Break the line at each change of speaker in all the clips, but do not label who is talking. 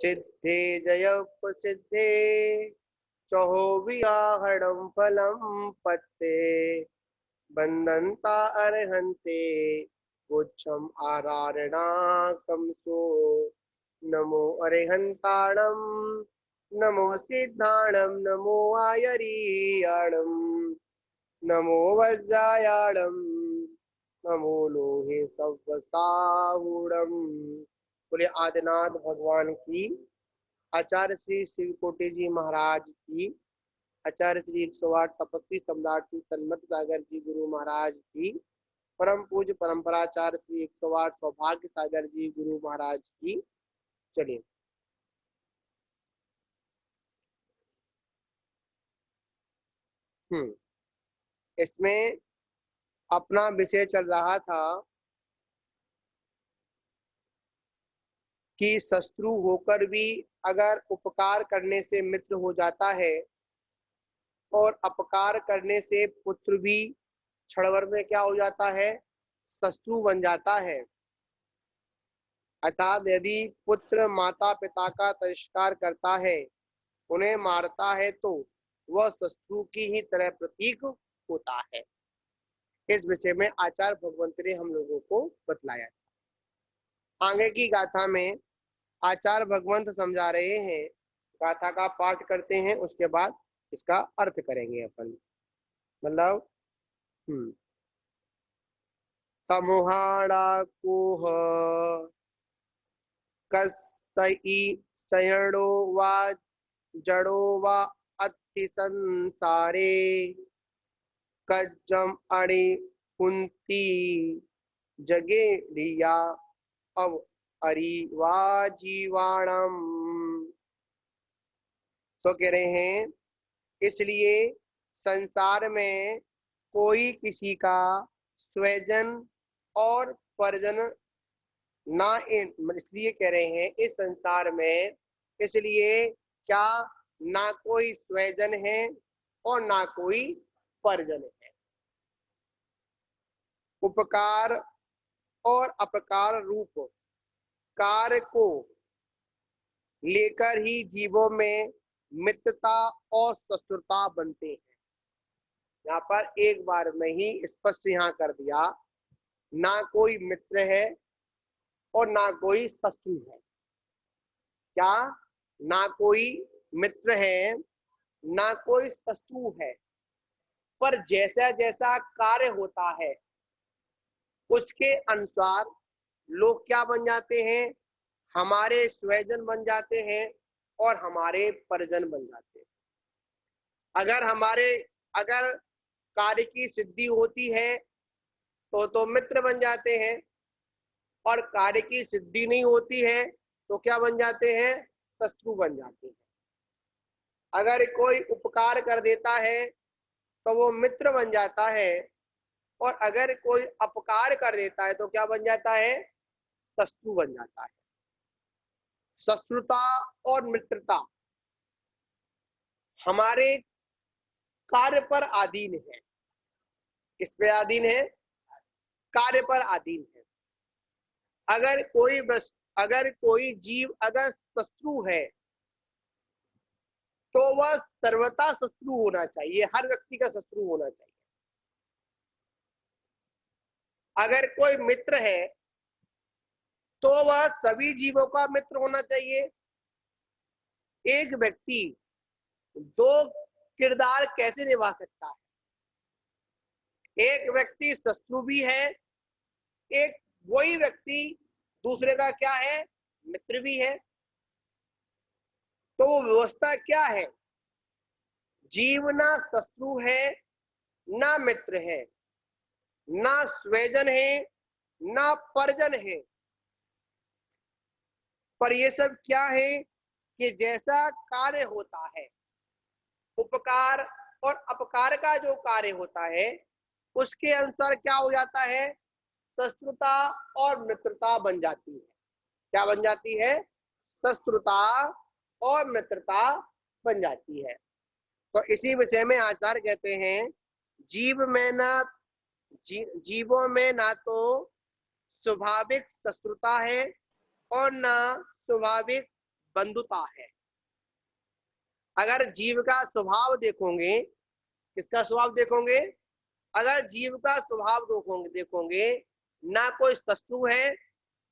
सिद्धे जय प्रसिद्धे चहुवियाहरणं फलं पत्ते बंदंता अर्हन्ते गुच्छम् आराधनाकं सो नमो अरिहन्ताणं नमो सिद्धाणं नमो आयरीयाणं नमो वज्रायाणं नमो लोहे सव्वसाहुणम्। बोले आदिनाथ भगवान की, आचार्य श्री शिवकोटि जी महाराज की, आचार्य श्री 108 तपस्वी सम्राट श्री सन्मत सागर जी गुरु महाराज की, परम पूज्य परंपराचार्य श्री 108 सौभाग्य सागर जी गुरु महाराज की। चलिए, इसमें अपना विषय चल रहा था कि शत्रु होकर भी अगर उपकार करने से मित्र हो जाता है और अपकार करने से पुत्र भी क्षण भर में क्या हो जाता है, शत्रु बन जाता है। अर्थात यदि पुत्र माता पिता का तिरस्कार करता है, उन्हें मारता है, तो वह शत्रु की ही तरह प्रतीक होता है। इस विषय में आचार्य भगवंत ने हम लोगों को बतलाया। आगे की गाथा में आचार्य भगवंत समझा रहे हैं। गाथा का पाठ करते हैं, उसके बाद इसका अर्थ करेंगे अपन। मतलब समूहाड़ा कोह कसई सयणो वा जड़ो वा अति संसारे कज्जम अणि कुंती जगे लिया अब अरिवा जीवाणम। तो कह रहे हैं, इसलिए संसार में कोई किसी का स्वजन और परिजन ना, इसलिए कह रहे हैं इस संसार में, इसलिए क्या ना कोई स्वजन है और ना कोई परिजन है। उपकार और अपकार रूप कार्य को लेकर ही जीवों में मित्रता और शत्रुता बनते हैं। यहाँ पर एक बार में ही स्पष्ट यहाँ कर दिया, ना कोई मित्र है और ना कोई शत्रु है। क्या? ना कोई मित्र है, ना कोई शत्रु है, पर जैसा जैसा कार्य होता है उसके अनुसार लोग क्या बन जाते हैं, हमारे स्वजन बन जाते हैं और हमारे परिजन बन जाते हैं। अगर कार्य की सिद्धि होती है तो मित्र बन जाते हैं, और कार्य की सिद्धि नहीं होती है तो क्या बन जाते हैं, शत्रु बन जाते हैं। अगर कोई उपकार कर देता है तो वो मित्र बन जाता है, और अगर कोई अपकार कर देता है तो क्या बन जाता है, शत्रु बन जाता है। शत्रुता और मित्रता हमारे कार्य पर अधीन है। किस पे अधीन है? कार्य पर अधीन है। अगर कोई जीव अगर शत्रु है तो वह सर्वथा शत्रु होना चाहिए, हर व्यक्ति का शत्रु होना चाहिए। अगर कोई मित्र है तो वह सभी जीवों का मित्र होना चाहिए। एक व्यक्ति दो किरदार कैसे निभा सकता है? एक व्यक्ति शत्रु भी है, एक वही व्यक्ति दूसरे का क्या है, मित्र भी है। तो वो व्यवस्था क्या है? जीव ना शत्रु है, ना मित्र है, ना स्वजन है, ना परिजन है, पर ये सब क्या है कि जैसा कार्य होता है, उपकार और अपकार का जो कार्य होता है, उसके अनुसार क्या हो जाता है, शत्रुता और मित्रता बन जाती है। क्या बन जाती है? शत्रुता और मित्रता बन जाती है। तो इसी विषय में आचार्य कहते हैं, जीवों में ना तो स्वाभाविक शत्रुता है और ना स्वाभाविक बंधुता है। अगर जीव का स्वभाव देखोगे, किसका स्वभाव देखोगे, अगर जीव का स्वभाव देखोगे, ना कोई शत्रु है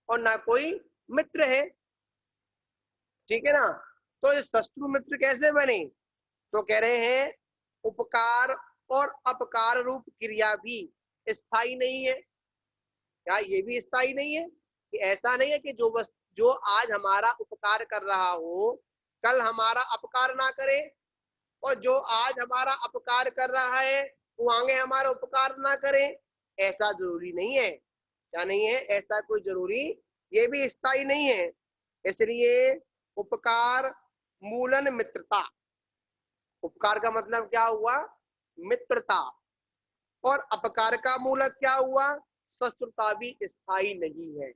और ना कोई मित्र है, ठीक है ना। तो ये शत्रु मित्र कैसे बने, तो कह रहे हैं उपकार और अपकार रूप क्रिया भी स्थायी नहीं है। क्या ये भी स्थायी नहीं है, कि ऐसा नहीं है कि जो आज हमारा उपकार कर रहा हो कल हमारा अपकार ना करे, और जो आज हमारा अपकार कर रहा है वो आगे हमारा उपकार ना करे, ऐसा जरूरी नहीं है। क्या नहीं है, ऐसा कोई जरूरी, ये भी स्थायी नहीं है। इसलिए उपकार मूलन मित्रता, उपकार का मतलब क्या हुआ, मित्रता, और अपकार का मूलक क्या हुआ, शत्रुता भी स्थायी नहीं है।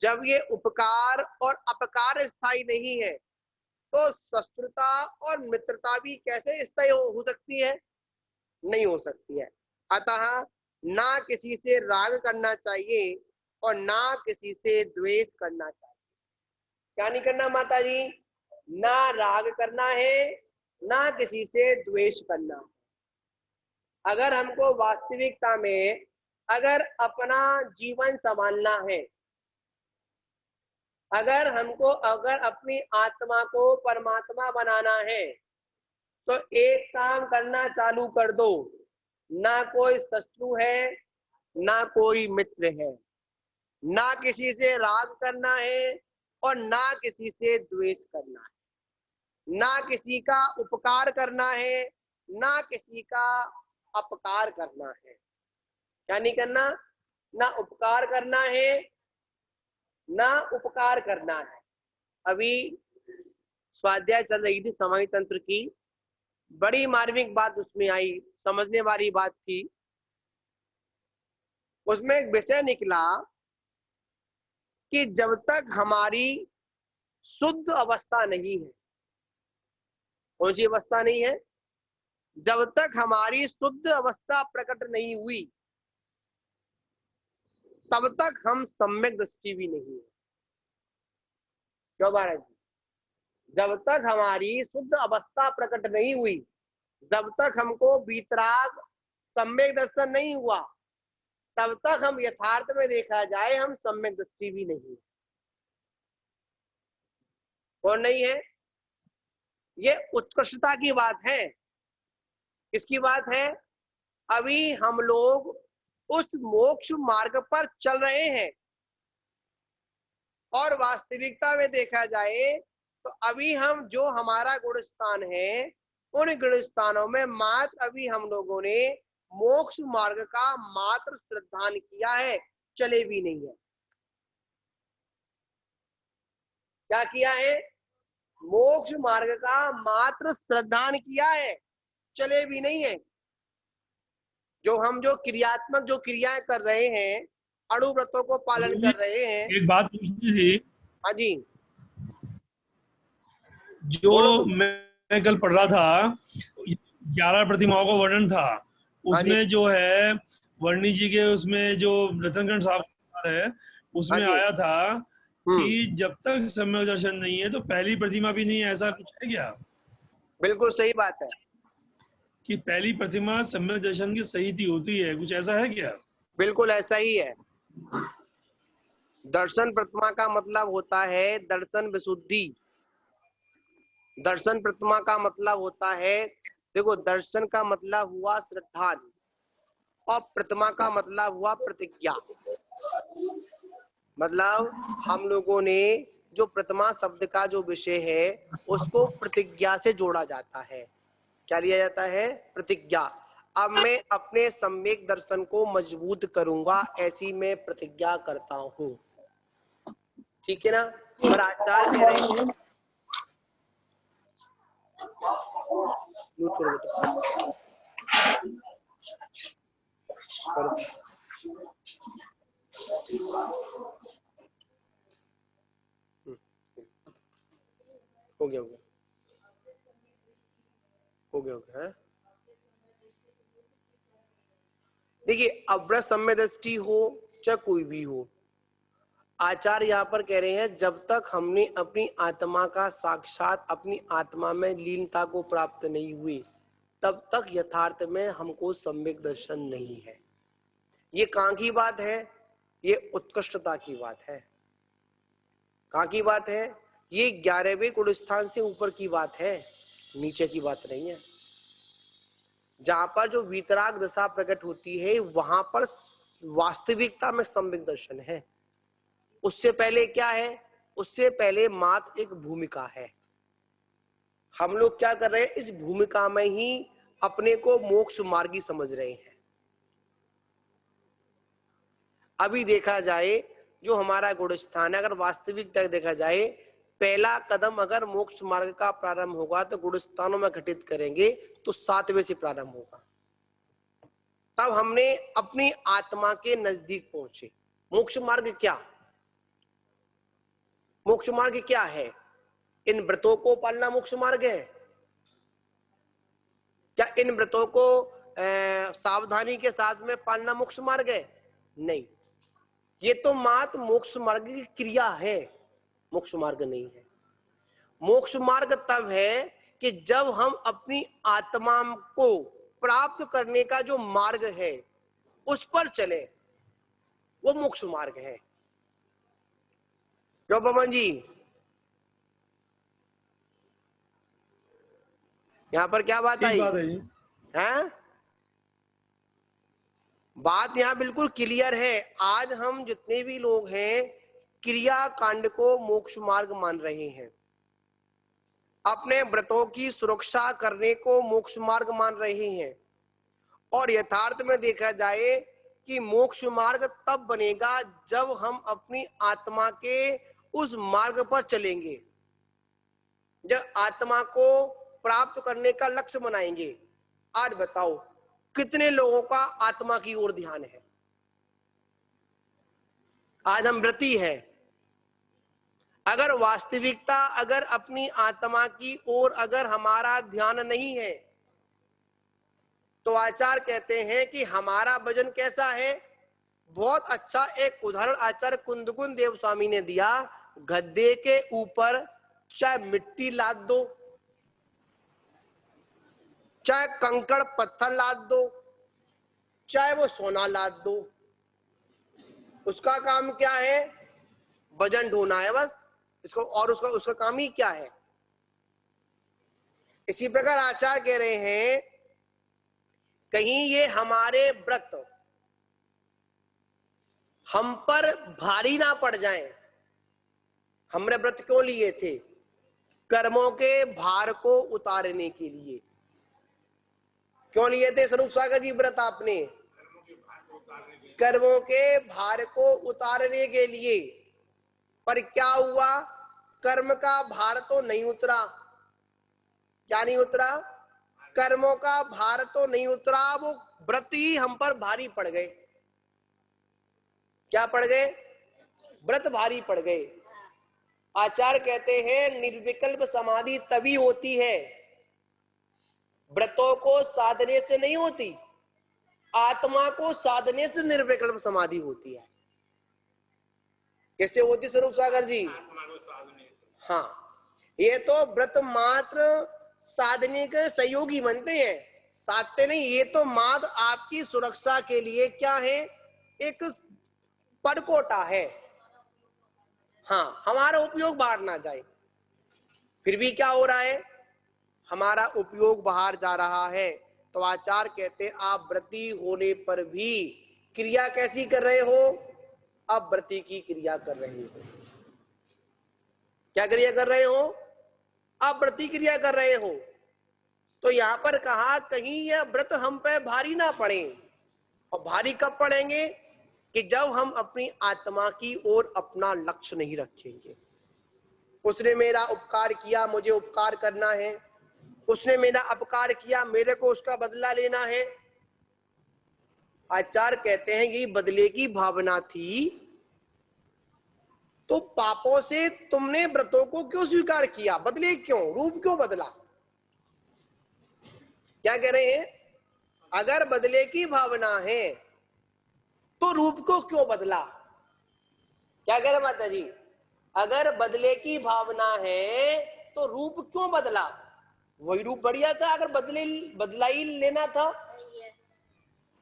जब ये उपकार और अपकार स्थायी नहीं है तो शत्रुता और मित्रता भी कैसे स्थायी हो सकती है, नहीं हो सकती है। अतः ना किसी से राग करना चाहिए और ना किसी से द्वेष करना चाहिए। क्या नहीं करना माता जी, ना राग करना है ना किसी से द्वेष करना है। अगर हमको वास्तविकता में अगर अपना जीवन संभालना है, अगर हमको अगर अपनी आत्मा को परमात्मा बनाना है, तो एक काम करना चालू कर दो, ना कोई शत्रु है ना कोई मित्र है, ना किसी से राग करना है और ना किसी से द्वेष करना है, ना किसी का उपकार करना है ना किसी का अपकार करना है। क्या नहीं करना, ना उपकार करना है ना उपकार करना है। अभी स्वाध्याय चल रही थी समाज तंत्र की, बड़ी मार्मिक बात उसमें आई, समझने वाली बात थी। उसमें एक विषय निकला कि जब तक हमारी शुद्ध अवस्था नहीं है, कौन सी अवस्था नहीं है, जब तक हमारी शुद्ध अवस्था प्रकट नहीं हुई तब तक हम सम्यक दृष्टि भी नहीं है। क्यों महाराज जी, जब तक हमारी शुद्ध अवस्था प्रकट नहीं हुई, जब तक हमको वीतराग सम्यक दर्शन नहीं हुआ, तब तक हम यथार्थ में देखा जाए हम सम्यक दृष्टि भी नहीं है। कौन नहीं है, ये उत्कृष्टता की बात है। किसकी बात है, अभी हम लोग उस मोक्ष मार्ग पर चल रहे हैं, और वास्तविकता में देखा जाए तो अभी हम जो हमारा गुण स्थान है उन गुण स्थानों में मात्र अभी हम लोगों ने मोक्ष मार्ग का मात्र श्रद्धान किया है, चले भी नहीं है। क्या किया है, मोक्ष मार्ग का मात्र श्रद्धान किया है, चले भी नहीं है। जो क्रियात्मक जो क्रियाएं कर रहे हैं, अणुव्रतों को पालन कर रहे हैं।
एक बात पूछनी थी।
हाँ जी,
जो मैं कल पढ़ रहा था 11 प्रतिमाओं का वर्णन था, उसमें जो है वर्णी जी के उसमें जो रतनगढ़ साहब है उसमें आया था कि जब तक सम्यक दर्शन नहीं है तो पहली प्रतिमा भी नहीं है, ऐसा कुछ है क्या?
बिल्कुल सही बात है
कि पहली प्रतिमा सम्यक दर्शन की सही होती है, कुछ ऐसा है क्या?
बिल्कुल ऐसा ही है। दर्शन प्रतिमा का मतलब होता है दर्शन विशुद्धि। दर्शन प्रतिमा का मतलब होता है, देखो दर्शन का मतलब हुआ श्रद्धा और प्रतिमा का मतलब हुआ प्रतिज्ञा। मतलब हम लोगों ने जो प्रतिमा शब्द का जो विषय है उसको प्रतिज्ञा से जोड़ा जाता है। क्या लिया जाता है, प्रतिज्ञा। अब मैं अपने सम्यक दर्शन को मजबूत करूंगा ऐसी मैं प्रतिज्ञा करता हूं, ठीक है ना। पर आचार्य कह रहे हैं, हो गया हो गया है। देखिए अव्रत सम्य दृष्टि हो चाहे कोई भी हो, आचार्य यहाँ पर कह रहे हैं जब तक हमने अपनी आत्मा का साक्षात अपनी आत्मा में लीनता को प्राप्त नहीं हुई तब तक यथार्थ में हमको सम्यक दर्शन नहीं है। ये कहाँ की बात है? ये उत्कृष्टता की बात है। कहाँ की बात है? ये 11वें गुण स्थान से ऊपर की बात है, नीचे की बात नहीं है। जहां पर जो वीतराग दशा प्रकट होती है वहां पर वास्तविकता में सम्यक दर्शन है। उससे पहले क्या है? उससे पहले मात्र एक भूमिका है। हम लोग क्या कर रहे हैं? इस भूमिका में ही अपने को मोक्ष मार्गी समझ रहे हैं। अभी देखा जाए जो हमारा गुण स्थान है, अगर वास्तविकता देखा जाए, पहला कदम अगर मोक्ष मार्ग का प्रारंभ होगा तो गुण स्थानों में घटित करेंगे तो 7वें से प्रारंभ होगा। तब हमने अपनी आत्मा के नजदीक पहुंचे। मोक्ष मार्ग क्या? मोक्ष मार्ग क्या है? इन व्रतों को पालना मोक्ष मार्ग है क्या? इन व्रतों को सावधानी के साथ में पालना मोक्ष मार्ग है? नहीं, ये तो मात्र मोक्ष मार्ग की क्रिया है, मोक्ष मार्ग नहीं है। मोक्ष मार्ग तब है कि जब हम अपनी आत्मा को प्राप्त करने का जो मार्ग है उस पर चले, वो मोक्ष मार्ग है। क्यों बमन जी? यहां पर क्या बात आई?
बात है जी।
हैं? बात यहां बिल्कुल क्लियर है। आज हम जितने भी लोग हैं क्रिया कांड को मोक्ष मार्ग मान रहे हैं, अपने व्रतों की सुरक्षा करने को मोक्ष मार्ग मान रहे हैं। और यथार्थ में देखा जाए कि मोक्ष मार्ग तब बनेगा जब हम अपनी आत्मा के उस मार्ग पर चलेंगे, जब आत्मा को प्राप्त करने का लक्ष्य बनाएंगे। आज बताओ कितने लोगों का आत्मा की ओर ध्यान है? आज हम व्रती हैं, अगर वास्तविकता अगर अपनी आत्मा की ओर अगर हमारा ध्यान नहीं है तो आचार्य कहते हैं कि हमारा भजन कैसा है? बहुत अच्छा एक उदाहरण आचार्य कुंदकुन देव स्वामी ने दिया। गद्दे के ऊपर चाहे मिट्टी लाद दो, चाहे कंकड़ पत्थर लाद दो, चाहे वो सोना लाद दो, उसका काम क्या है? वजन ढोना है बस इसको। और उसका काम ही क्या है? इसी प्रकार आचार्य कह रहे हैं कहीं ये हमारे व्रत हम पर भारी ना पड़ जाएं। हमने व्रत क्यों लिए थे? कर्मों के भार को उतारने के लिए। क्यों लिए थे स्वरूप सागर जी व्रत आपने? कर्मों के भार को उतारने के लिए। पर क्या हुआ? कर्म का भार तो नहीं उतरा। क्या नहीं उतरा? कर्मों का भार तो नहीं उतरा, वो व्रत ही हम पर भारी पड़ गए। क्या पड़ गए? व्रत भारी पड़ गए। आचार्य कहते हैं निर्विकल्प समाधि तभी होती है, व्रतों को साधने से नहीं होती, आत्मा को साधने से निर्विकल्प समाधि होती है। कैसे होती स्वरूप सागर जी? हाँ, ये तो व्रत मात्र साधने के सहयोगी बनते हैं, साधते नहीं। ये तो मात्र आपकी सुरक्षा के लिए क्या है? एक परकोटा है। हाँ, हमारा उपयोग बाहर ना जाए। फिर भी क्या हो रहा है? हमारा उपयोग बाहर जा रहा है। तो आचार्य कहते आप व्रती होने पर भी क्रिया कैसी कर रहे हो? अब व्रती की क्रिया कर रहे हो। क्या क्रिया कर रहे हो? अब व्रती क्रिया कर रहे हो। तो यहां पर कहा कहीं यह व्रत हम पे भारी ना पड़े। और भारी कब पड़ेंगे? कि जब हम अपनी आत्मा की ओर अपना लक्ष्य नहीं रखेंगे। उसने मेरा उपकार किया, मुझे उपकार करना है। उसने मेरा अपकार किया, मेरे को उसका बदला लेना है। आचार्य कहते हैं ये बदले की भावना थी तो पापों से तुमने व्रतों को क्यों स्वीकार किया? बदले क्यों? रूप क्यों बदला? क्या कह रहे हैं? अगर बदले की भावना है तो रूप को क्यों बदला? क्या कह रहे माता जी? अगर बदले की भावना है तो रूप क्यों बदला? वही रूप बढ़िया था, अगर बदला ही लेना था।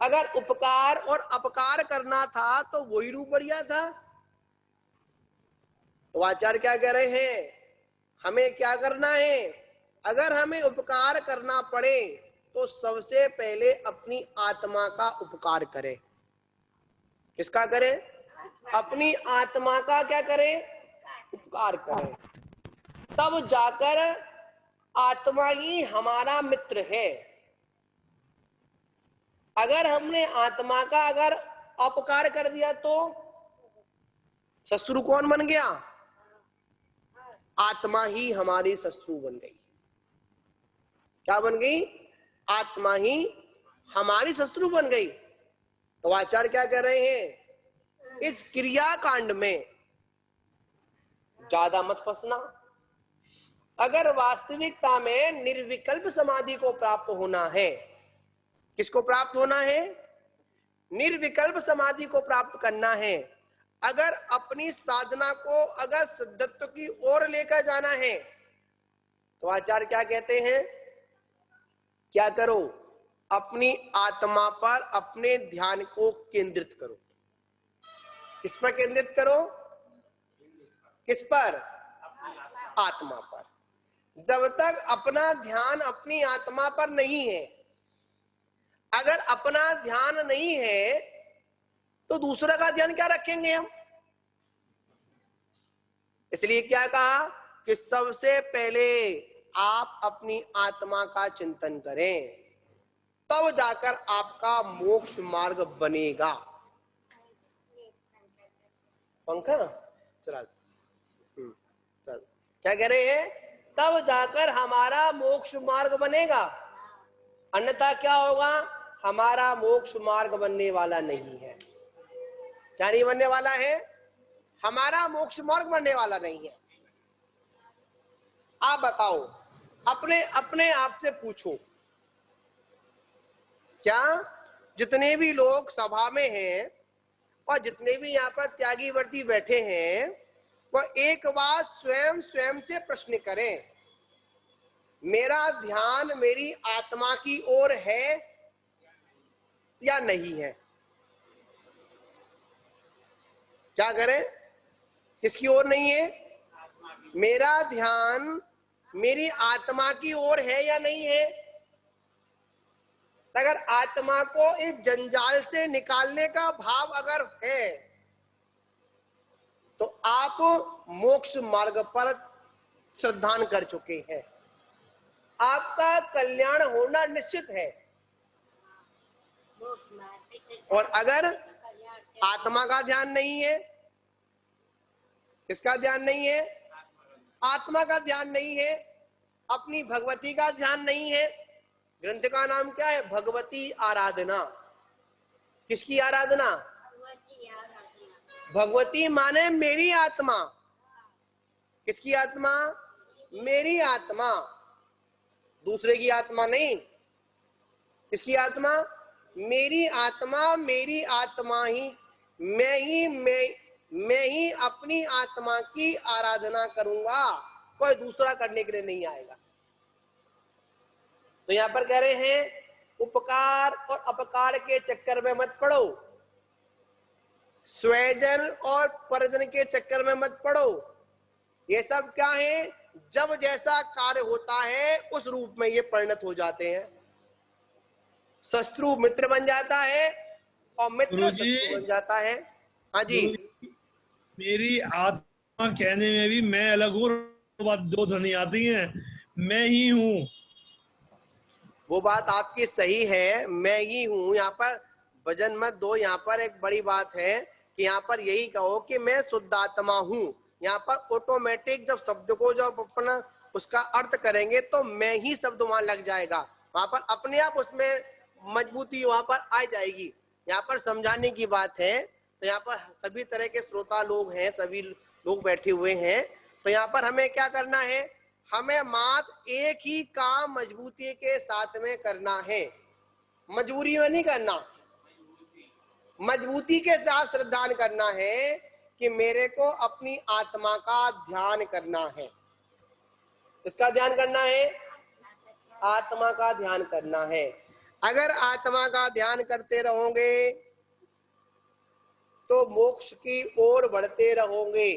अगर उपकार और अपकार करना था तो वही रूप बढ़िया था। तो आचार्य क्या कह रहे हैं? हमें क्या करना है? अगर हमें उपकार करना पड़े तो सबसे पहले अपनी आत्मा का उपकार करें। किसका करें? अपनी आत्मा का क्या करें? उपकार करें। तब जाकर आत्मा ही हमारा मित्र है। अगर हमने आत्मा का अगर अपकार कर दिया तो शत्रु कौन बन गया? आत्मा ही हमारी शत्रु बन गई। क्या बन गई? आत्मा ही हमारी शत्रु बन गई। तो आचार्य क्या कह रहे हैं? इस क्रिया कांड में ज्यादा मत फंसना। अगर वास्तविकता में निर्विकल्प समाधि को प्राप्त होना है, किसको प्राप्त होना है? निर्विकल्प समाधि को प्राप्त करना है। अगर अपनी साधना को अगर सिद्धत्व की ओर लेकर जाना है तो आचार्य क्या कहते हैं? क्या करो? अपनी आत्मा पर अपने ध्यान को केंद्रित करो। किस पर केंद्रित करो? किस पर? आत्मा पर। जब तक अपना ध्यान अपनी आत्मा पर नहीं है, अगर अपना ध्यान नहीं है तो दूसरा का ध्यान क्या रखेंगे हम? इसलिए क्या कहा कि सबसे पहले आप अपनी आत्मा का चिंतन करें, तब जाकर आपका मोक्ष मार्ग बनेगा। पंखा चला चल। क्या कह रहे हैं? तब जाकर हमारा मोक्ष मार्ग बनेगा, अन्यथा क्या होगा? हमारा मोक्ष मार्ग बनने वाला नहीं है। क्या नहीं बनने वाला है? हमारा मोक्ष मार्ग बनने वाला नहीं है। आप बताओ, अपने अपने आप से पूछो, क्या जितने भी लोग सभा में हैं और जितने भी यहाँ पर त्यागी वर्ती बैठे हैं, वह एक बार स्वयं स्वयं से प्रश्न करें, मेरा ध्यान मेरी आत्मा की ओर है या नहीं है? क्या करें? किसकी ओर नहीं है? मेरा ध्यान मेरी आत्मा की ओर है या नहीं है? अगर आत्मा को इस जंजाल से निकालने का भाव अगर है तो आप मोक्ष मार्ग पर श्रद्धान कर चुके हैं। आपका कल्याण होना निश्चित है। और अगर आत्मा का ध्यान नहीं है, किसका ध्यान नहीं है? आत्मा का ध्यान नहीं है, अपनी भगवती का ध्यान नहीं है। ग्रंथ का नाम क्या है? भगवती आराधना। किसकी आराधना? भगवती माने मेरी आत्मा। किसकी आत्मा? मेरी आत्मा, दूसरे की आत्मा नहीं। किसकी आत्मा? मेरी आत्मा। मेरी आत्मा ही मैं ही अपनी आत्मा की आराधना करूंगा, कोई दूसरा करने के लिए नहीं आएगा। तो यहां पर कह रहे हैं उपकार और अपकार के चक्कर में मत पड़ो, स्वजन और परजन के चक्कर में मत पड़ो। ये सब क्या है? जब जैसा कार्य होता है उस रूप में ये परिणत हो जाते हैं। शत्रु मित्र बन जाता है और मित्र शत्रु बन जाता है। हाँ जी।
मेरी आत्मा कहने में भी मैं अलग हूँ, दो ध्वनि आती हैं, मैं ही हूँ।
वो बात आपकी सही है, मैं ही हूँ। यहाँ पर वजन मत दो। यहाँ पर एक बड़ी बात है कि यहाँ पर यही कहो कि मैं शुद्ध आत्मा हूँ। यहाँ पर ऑटोमेटिक जब शब्द को जब अपना उसका अर्थ करेंगे तो मैं ही शब्द वहां लग जाएगा, वहां पर अपने आप उसमें मजबूती वहां पर आ जाएगी। यहाँ पर समझाने की बात है। तो यहाँ पर सभी तरह के श्रोता लोग हैं, सभी लोग बैठे हुए हैं। तो यहाँ पर हमें क्या करना है? हमें मात्र एक ही काम मजबूती के साथ में करना है, मजबूरी में नहीं करना, मजबूती के साथ श्रद्धान करना है कि मेरे को अपनी आत्मा का ध्यान करना है। किसका ध्यान करना है? आत्मा का ध्यान करना है। अगर आत्मा का ध्यान करते रहोगे तो मोक्ष की ओर बढ़ते रहोगे,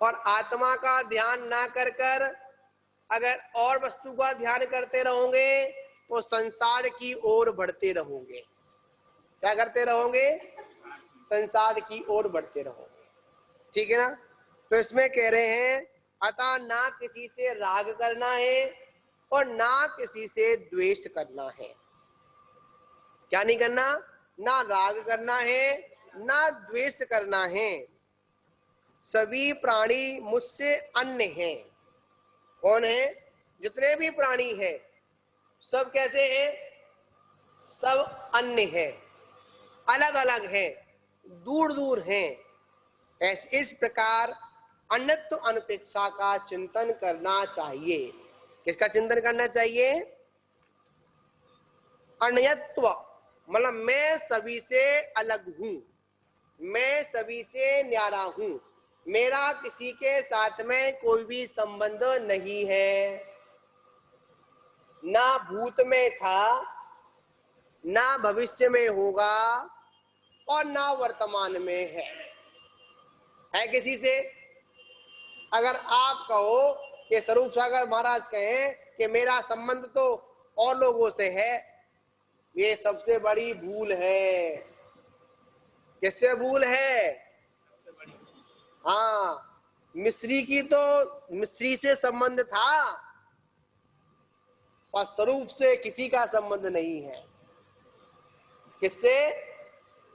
और आत्मा का ध्यान ना कर कर अगर और वस्तु का ध्यान करते रहोगे तो संसार की ओर बढ़ते रहोगे। क्या करते रहोगे? संसार की ओर बढ़ते रहोगे। ठीक है ना? तो इसमें कह रहे हैं अतः ना किसी से राग करना है और ना किसी से द्वेष करना है। क्या नहीं करना? ना राग करना है, ना द्वेष करना है। सभी प्राणी मुझसे अन्य हैं। कौन है? जितने भी प्राणी हैं सब कैसे हैं? सब अन्य हैं, अलग अलग हैं, दूर दूर हैं। इस प्रकार अन्यत्व अनपेक्षा का चिंतन करना चाहिए। किसका चिंतन करना चाहिए? अन्यत्व मतलब मैं सभी से अलग हूं, मैं सभी से न्यारा हूं, मेरा किसी के साथ में कोई भी संबंध नहीं है। ना भूत में था, ना भविष्य में होगा, और ना वर्तमान में है किसी से। अगर आप कहो कि स्वरूप सागर महाराज कहें कि मेरा संबंध तो और लोगों से है, ये सबसे बड़ी भूल है। किससे भूल है? हाँ, मिस्री की तो मिस्री से संबंध था, पर स्वरूप से किसी का संबंध नहीं है। किससे?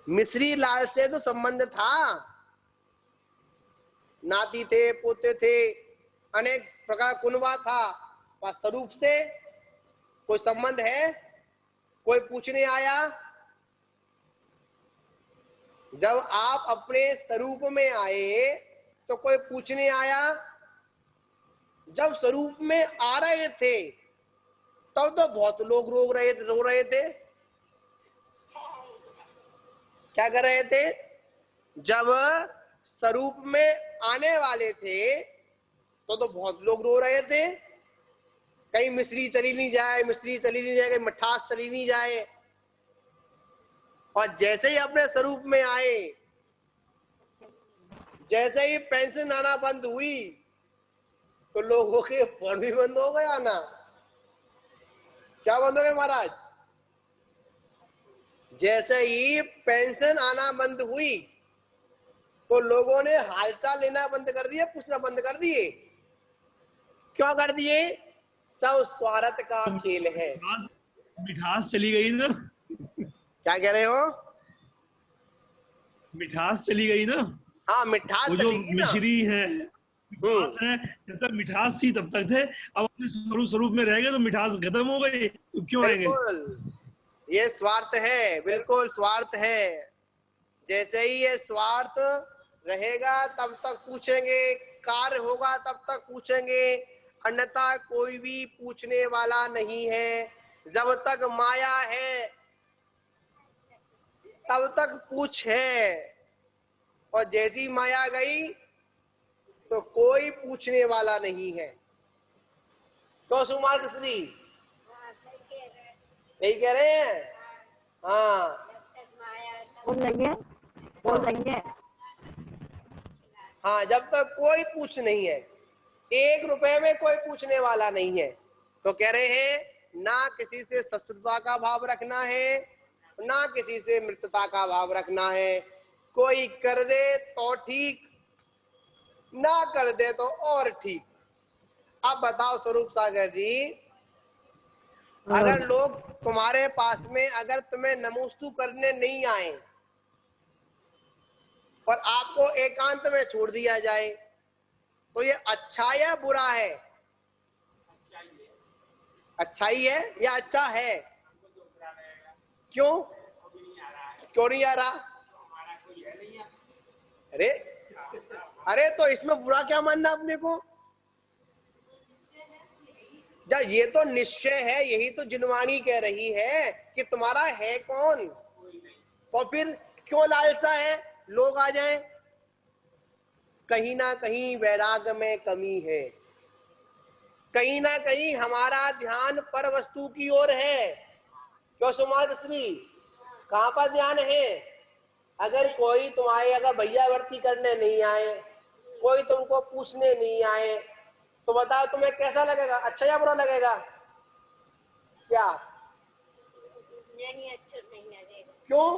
मिस्री लाल से तो संबंध था, नाती थे, पोते थे, अनेक प्रकार कुनवा था, पर स्वरूप से कोई संबंध है? कोई पूछने आया? जब आप अपने स्वरूप में आए तो कोई पूछने आया? जब स्वरूप में आ रहे थे तब तो बहुत लोग रो रहे थे। क्या कर रहे थे? जब स्वरूप में आने वाले थे तो बहुत लोग रो रहे थे। कहीं मिस्री चली नहीं जाए, मिस्री चली नहीं जाए, कहीं मिठास चली नहीं जाए। और जैसे ही अपने स्वरूप में आए, जैसे ही पेंशन आना बंद हुई तो लोगों के फोन भी बंद हो गया ना। क्या बंद हो गए महाराज? जैसे ही पेंशन आना बंद हुई तो लोगों ने हालचाल लेना बंद कर दिए, पूछना बंद कर दिए। क्यों कर दिए? सब स्वार्थ का खेल है।
मिठास चली गई ना।
क्या कह रहे हो?
मिठास चली गई ना।
हाँ, मिठास
वो जो
चली गई ना।
मिश्री है, मिठास है, जब तक मिठास थी तब तक थे, अब अपने स्वरूप में रह गए तो मिठास खत्म हो गई, तो क्यों आएंगे?
बिल्कुल, ये स्वार्थ है, बिल्कुल स्वार्थ है। जैसे ही ये स्वार्थ रहेगा तब तक पूछेंगे, कार्य होगा तब तक पूछेंगे, अन्यथा कोई भी पूछने वाला नहीं है। जब तक माया है तब तक पूछ है, और जैसी माया गई तो कोई पूछने वाला नहीं है। तो सुमार कृष्णी सही कह रहे हैं। हाँ, हाँ, जब तक कोई पूछ नहीं है, 1 रुपए में कोई पूछने वाला नहीं है। तो कह रहे हैं ना किसी से शत्रुता का भाव रखना है, ना किसी से मित्रता का भाव रखना है। कोई कर दे तो ठीक, ना कर दे तो और ठीक। अब बताओ स्वरूप सागर जी, अगर लोग तुम्हारे पास में अगर तुम्हें नमोस्तु करने नहीं आए और आपको एकांत में छोड़ दिया जाए तो ये अच्छा या बुरा है? अच्छा ही है या अच्छा है? क्यों? क्यों नहीं आ रहा? अरे अरे, तो इसमें बुरा क्या मानना अपने को? जब ये तो निश्चय है, यही तो जिनवाणी कह रही है कि तुम्हारा है कौन, तो फिर क्यों लालसा है? लोग आ जाएं, कहीं ना कहीं वैराग्य में कमी है, कहीं ना कहीं हमारा ध्यान पर वस्तु की ओर है। क्यों सुमार श्री, कहां पर ध्यान है? अगर कोई तुम्हारे अगर भैयावर्ती करने नहीं आए, कोई तुमको पूछने नहीं आए, तो बताओ तुम्हें कैसा लगेगा, अच्छा या बुरा लगेगा? क्या?
नहीं, अच्छा नहीं लगेगा।
क्यों?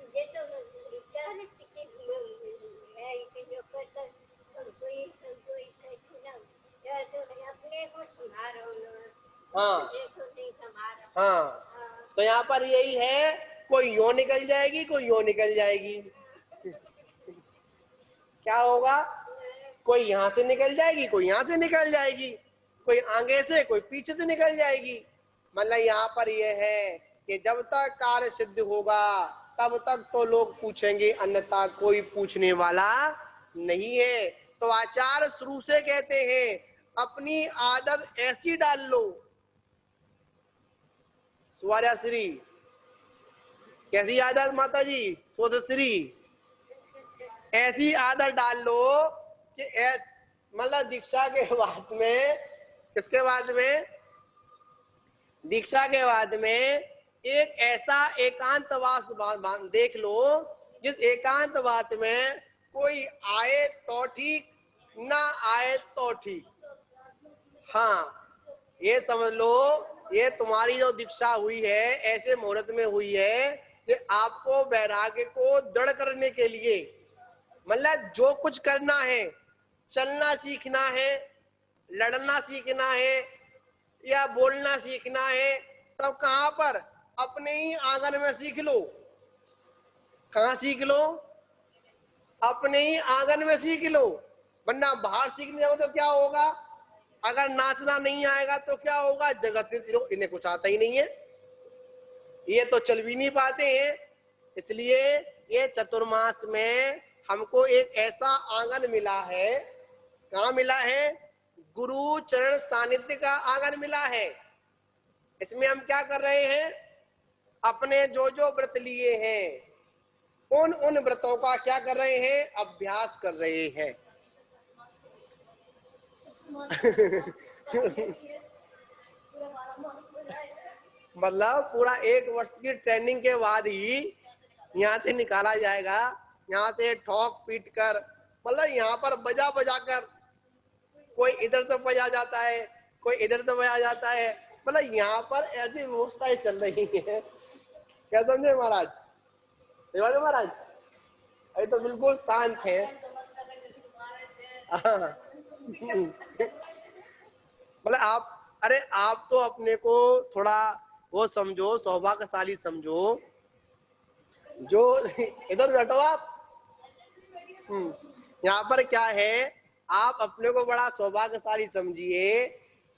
ये तो है कि जो करता कोई तो अपने को संभालो ना।
हाँ
देखो नहीं संभालो।
हाँ, तो यहाँ पर यही है, कोई यो निकल जाएगी, कोई यो निकल जाएगी। क्या होगा? कोई यहाँ से निकल जाएगी, कोई यहाँ से निकल जाएगी, कोई आगे से, कोई पीछे से निकल जाएगी। मतलब यहाँ पर यह है कि जब तक कार्य सिद्ध होगा तब तक तो लोग पूछेंगे, अन्यथा कोई पूछने वाला नहीं है। तो आचार्य शुरू से कहते हैं अपनी आदत ऐसी डाल लो। सुवार्या श्री कैसी आदत माता जी? श्री ऐसी आदत डाल लो कि मतलब दीक्षा के बाद में, किसके बाद में? दीक्षा के बाद में एक ऐसा एकांतवास देख लो जिस एकांतवास में कोई आए तो ठीक, ना आए तो ठीक। हाँ, ये समझ लो, ये तुम्हारी जो दीक्षा हुई है ऐसे मुहूर्त में हुई है कि आपको वैराग्य को दृढ़ करने के लिए, मतलब जो कुछ करना है, चलना सीखना है, लड़ना सीखना है या बोलना सीखना है, सब कहां पर? अपने ही आंगन में सीख लो। कहां सीख लो? अपने ही आंगन में सीख लो। वरना बाहर सीखने जाओ तो क्या होगा? अगर नाचना नहीं आएगा तो क्या होगा? जगत इन्हें कुछ आता ही नहीं है, ये तो चल भी नहीं पाते हैं। इसलिए ये चतुर्मास में हमको एक ऐसा आंगन मिला है। कहाँ मिला है? गुरु चरण सानिध्य का आंगन मिला है। इसमें हम क्या कर रहे हैं? अपने जो जो व्रत लिए हैं उन व्रतों का क्या कर रहे हैं? अभ्यास कर रहे हैं। मतलब पूरा 1 वर्ष की ट्रेनिंग के बाद ही यहाँ से निकाला जाएगा। यहाँ से ठोक पीट कर, मतलब यहाँ पर बजा बजा कर, कोई इधर से बजा जाता है, कोई इधर से बजा जाता है। मतलब यहाँ पर ऐसी व्यवस्थाएं चल रही है। क्या समझे महाराज? महाराज अभी तो बिल्कुल शांत है। मतलब आप, अरे आप तो अपने को थोड़ा वो समझो, सौभाग्यशाली समझो। जो इधर बैठो आप। यहाँ पर क्या है, आप अपने को बड़ा सौभाग्यशाली समझिए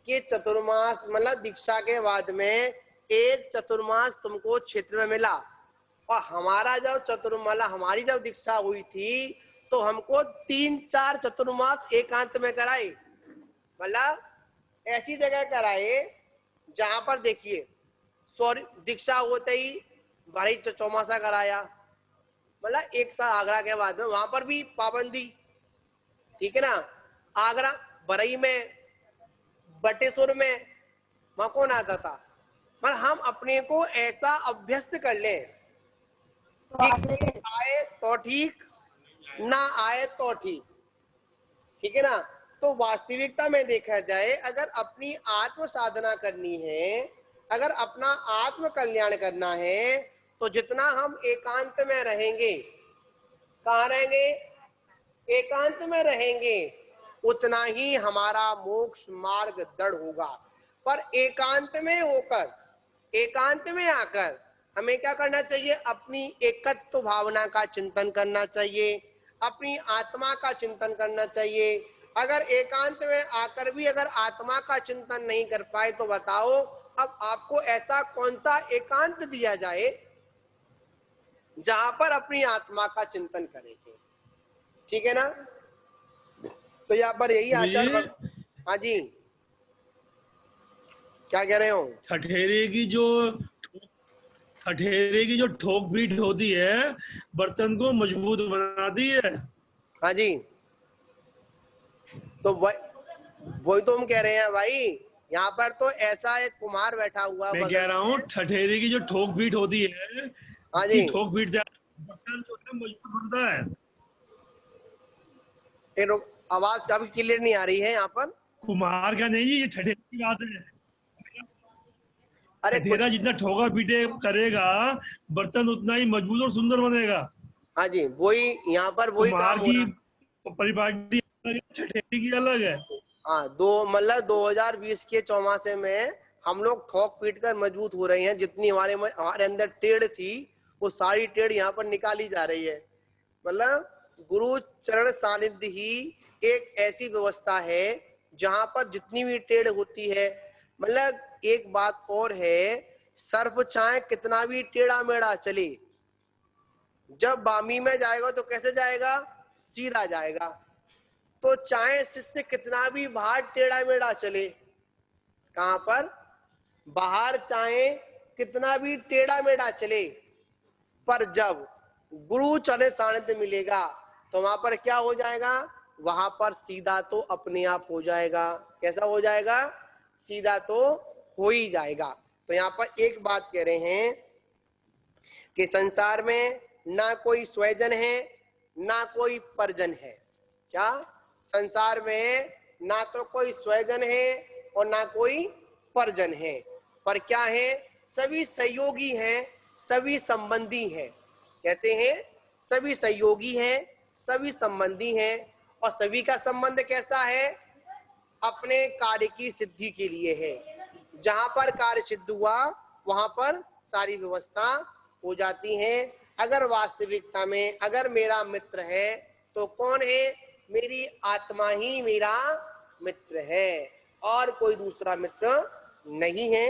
कि चतुर्मास मतलब दीक्षा के बाद में एक चतुर्मास तुमको क्षेत्र में मिला। और हमारा जब चतुर्माला, हमारी जब दीक्षा हुई थी तो हमको 3-4 चतुर्मास एकांत में कराए। मतलब ऐसी जगह कराए जहां पर देखिए, सॉरी, दीक्षा होते ही भारी चौमासा कराया। मतलब एक साल आगरा के बाद में वहां पर भी पाबंदी, ठीक है ना? आगरा, बरई में, बटेश्वर में, वहां कौन आता था? पर हम अपने को ऐसा अभ्यस्त कर ले कि आए तो ठीक, ना आए तो ठीक, ठीक है ना? तो वास्तविकता में देखा जाए, अगर अपनी आत्म साधना करनी है, अगर अपना आत्म कल्याण करना है, तो जितना हम एकांत में रहेंगे, कहाँ रहेंगे? एकांत में रहेंगे, उतना ही हमारा मोक्ष मार्ग दृढ़ होगा। पर एकांत में होकर, एकांत में आकर हमें क्या करना चाहिए? अपनी एकत्व भावना का चिंतन करना चाहिए, अपनी आत्मा का चिंतन करना चाहिए। अगर एकांत में आकर भी अगर आत्मा का चिंतन नहीं कर पाए तो बताओ अब आपको ऐसा कौन सा एकांत दिया जाए जहां पर अपनी आत्मा का चिंतन करेंगे? ठीक है ना? तो यहाँ पर यही आचार्य। हाँ जी, क्या कह रहे हो?
ठठेरे की जो ठठेरे की जो ठोक पीट होती है बर्तन को मजबूत बनाती है।
हाँ जी, तो वही तो हम कह रहे हैं भाई। यहाँ पर तो ऐसा एक कुम्हार बैठा हुआ
मैं कह
बगल
रहा
में।
हूँ ठठेरे की जो ठोक पीट होती है,
हाँ
उसकी
जी,
ठोक पीट से बर्तन जो है मजबूत बनता है।
आवाज काफी क्लियर नहीं आ रही है यहाँ पर।
कुम्हार का नहीं, ये ठठेरे की बात है।
अरे
ठठेरा
कुछ,
जितना ठोका पीटे करेगा बर्तन उतना ही मजबूत और सुंदर बनेगा।
हाँ जी, वही यहाँ पर वही काम
कुम्हार
हो
की
रहा।
परिपाटी अलग है, ठठेरे की अलग है।
हाँ, मतलब 2020 के चौमासे में हम लोग ठोक पीट कर मजबूत हो रहे हैं। जितनी हमारे अंदर टेढ़ थी, वो सारी टेढ़ यहाँ पर निकाली जा रही है। मतलब गुरु चरण सानिध्य ही एक ऐसी व्यवस्था है जहां पर जितनी भी टेढ़ होती है। मतलब एक बात और है, सर्प चाहे कितना भी टेढ़ा मेढ़ा चले, जब बामी में जाएगा तो कैसे जाएगा? सीधा जाएगा। तो चाहे शिष्य कितना भी बाहर टेढ़ा मेढ़ा चले, कहां पर? बाहर चाहे कितना भी टेढ़ा मेढ़ा चले, पर जब गुरु चरण सानिध्य मिलेगा तो वहां पर क्या हो जाएगा? वहां पर सीधा तो अपने आप हो जाएगा। कैसा हो जाएगा? सीधा तो हो ही जाएगा। तो यहाँ पर एक बात कह रहे हैं कि संसार में ना कोई स्वजन है ना कोई परजन है। क्या? संसार में ना तो कोई स्वजन है और ना कोई परजन है, पर क्या है? सभी सहयोगी हैं, सभी संबंधी हैं। कैसे हैं? सभी सहयोगी हैं, सभी संबंधी हैं। और सभी का संबंध कैसा है? अपने कार्य की सिद्धि के लिए है। जहां पर कार्य सिद्ध हुआ वहां पर सारी व्यवस्था हो जाती है। अगर वास्तविकता में अगर मेरा मित्र है तो कौन है? मेरी आत्मा ही मेरा मित्र है, और कोई दूसरा मित्र नहीं है।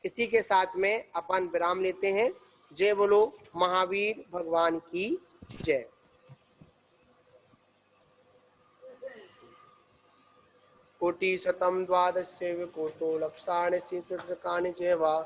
इसी के साथ में अपन विराम लेते हैं। जय बोलो महावीर भगवान की जय। कोटि शतम द्वादश कोटो लक्षाणि शीतृकानि च वा